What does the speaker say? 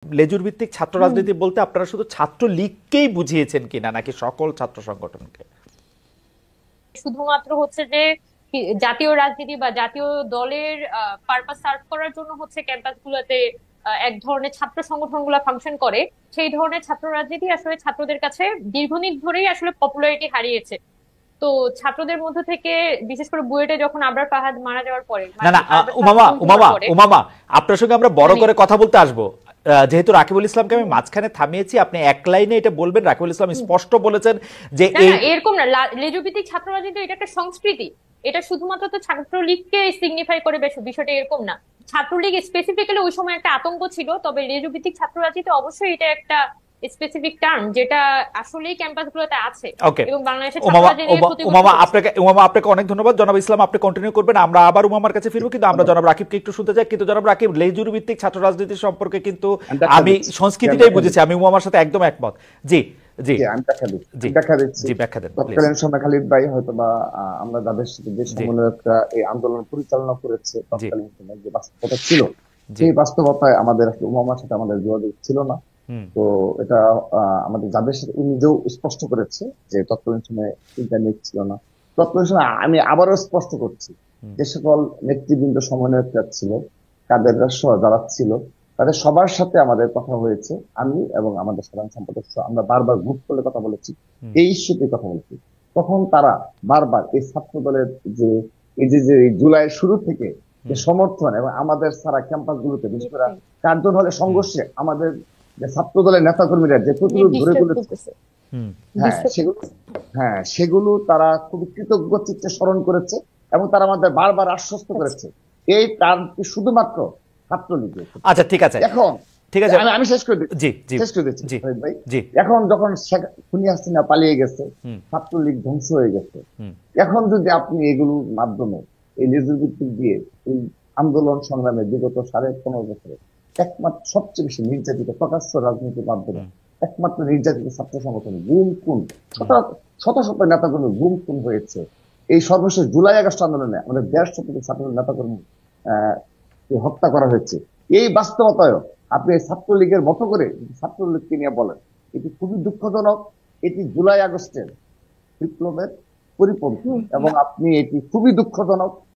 লেজুর ভিত্তিক ছাত্র রাজনীতি বলতে আপনারা শুধু ছাত্র লীগকেই বুঝিয়েছেন কিনা নাকি সকল ছাত্র সংগঠনকে? শুধুমাত্র হচ্ছে যে জাতীয় রাজনীতি বা জাতীয় দলের পারপাস সার্ভ করার জন্য হচ্ছে ক্যাম্পাস গুলোতে এক ধরনের ছাত্র সংগঠন গুলা ফাংশন করে। সেই ধরনের ছাত্র রাজনীতি আসলে ছাত্রদের কাছে দীর্ঘদিন ধরেই আসলে পপুলারিটি হারিয়েছে। তো ছাত্রদের মধ্যে থেকে বিশেষ করে বুয়েটে যখন আবরার ফাহাদ মারা যাওয়ার পরে, না মানে না, আবরার ফাহাদ উমামা খুন হওয়ার উমামা পরে, উমামা আপনার সঙ্গে আমরা বড় মানে করে কথা বলতে আসবো। যেহেতু রাকিবুল ইসলামকে আমি মাঝখানে থামিয়েছি, আপনি এক লাইনে এটা বলবেন। রাকিবুল ইসলাম স্পষ্ট বলেছেন যে না এই না এরকম না। লেজুভিত্তিক ছাত্র রাজনীতি এটা একটা সংস্কৃতি। এটা শুধুমাত্র তো ছাত্রলীগকে সিগনিফাই করে, বিষয়টা এরকম না। ছাত্রলীগ স্পেসিফিক্যালি ওই সময় একটা আতঙ্ক ছিল, তবে লেজুভিত্তিক ছাত্র রাজনীতি অবশ্যই এটা একটা স্পেসিফিক টার্ম যেটা আসলেই ক্যাম্পাস গুলোতে আছে ওকে। এবং বাংলাদেশের ছাত্র রাজনীতির ক্ষতিগ্রস্ত করছে। উমামা আপনাকে অনেক ধন্যবাদ। জনাব ইসলাম আপনি কন্টিনিউ করবেন, আমরা আবার উমামার কাছে ফিরবো, কিন্তু আমরা জনাব রাকিবকে একটু শুনতে চাই। কিন্তু জনাব রাকিব, লেজুর ভিত্তিক ছাত্র রাজনীতি সম্পর্কে কিন্তু আমি সংস্কৃতিটাই বুঝেছি, আমি উমামার সাথে একদম একমত। জি জি আমি জি ব্যাখ্যা দিচ্ছি। জি, ব্যাখ্যা দেন প্লিজ। তৎকালীন সময় খালিদ ভাই হয়তো বা আমরা যাদের সাথে যে সমন্বয়করা এই আন্দোলন পরিচালনা করেছে তৎকালীন সময় যে বাস্তবতা ছিল, সেই বাস্তবতায় আমাদের উমামার সাথে আমাদের যোগাযোগ ছিল না। তো এটা আমাদের যাদের সাথে নিজেও স্পষ্ট করেছে যে তৎকালীন সময় ইন্টারনেট ছিল না। তৎকালীন সময় আমি আবারও স্পষ্ট করছি, যে সকল নেতৃবৃন্দ সমন্বয়করা ছিল, কাদের সহ যারা ছিল, তাদের সবার সাথে আমাদের কথা হয়েছে। আমি এবং আমাদের সাধারণ সম্পাদক আমরা বারবার গ্রুপ করে কথা বলেছি, এই ইস্যুতে কথা বলেছি। তখন তারা বারবার এই ছাত্র দলের যে এই যে জুলাইয়ের শুরু থেকে যে সমর্থন এবং আমাদের সারা ক্যাম্পাস গুলোতে বিশেষ করে কার্জন হলে সংঘর্ষে আমাদের যে ছাত্র দলের নেতা কর্মীরা যে প্রতিরোধ গড়ে তুলেছে, সেগুলো তারা খুবই কৃতজ্ঞ চিত্তে স্মরণ করেছে এবং তারা আমাদের বারবার আশ্বস্ত করেছে এই টার্মটি শুধুমাত্র ছাত্রলীগের। আচ্ছা ঠিক আছে, এখন ঠিক আছে, আমি শেষ করে দিচ্ছি। জি জি শেষ করে দিচ্ছি জি ভাই। জি। এখন যখন খুনি হাসিনা পালিয়ে গেছে, ছাত্রলীগ ধ্বংস হয়ে গেছে, এখন যদি আপনি এগুলোর মাধ্যমে এই লেজুর ভিত্তিক দিয়ে এই আন্দোলন সংগ্রামে বিগত 15.5 বছরে একমাত্র সবচেয়ে বেশি নির্যাতিত প্রকাশ্য রাজনীতির মাধ্যমে একমাত্র নির্যাতিত ছাত্র সংগঠন গুম খুন শত শত নেতাকর্মী গুম খুন হয়েছে। এই সর্বশেষ জুলাই আগস্ট আন্দোলনে আমাদের 150 ছাত্র নেতাকর্মী হত্যা করা হয়েছে। এই বাস্তবতায় আপনি ছাত্রলীগের মতো করে ছাত্রলীগকে নিয়ে বলেন, এটি খুবই দুঃখজনক। এটি জুলাই আগস্টের বিপ্লবের পরিপন্থী এবং আপনি এটি খুবই দুঃখজনক।